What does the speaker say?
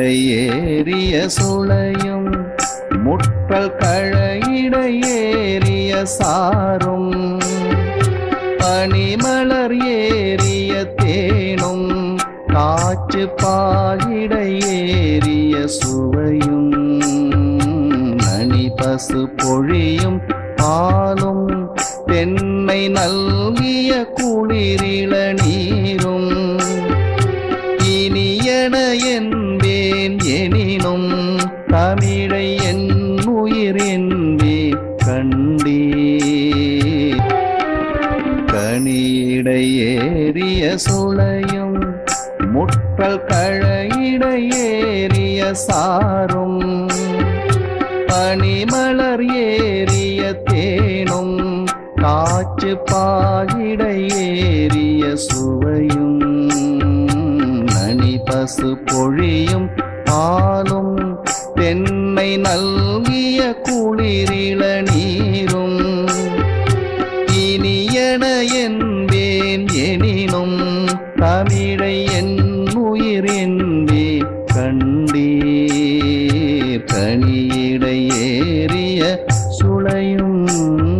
கனியிடையேறிய சுளையும் முற்றல் கழையிடையேறிய சாரும் பனிமலர் ஏறிய தேனும் காற்று பாகிடையேறிய சுவையும் நனி பசு பொழியும் பாலும் தென்னை நல்கிய குளிரிள நீரும் இனியன என்பேன் எனினும் தமிழை என் உயிர் என்பே கண்டே கனியிடையேறிய சுளையும் முற்றல் கழையிடையேறிய சாரும் பனிமலர் ஏறிய தேனும் காற்று பாகிடையேறிய சுவையும் நனி பசு பொழியும் பாலும் தென்னை நல்கிய குளிரிள நீரும் இனியன என்பேன் எனினும் தமிழை என் உயிர் என்பே கண்டே கனியிடையே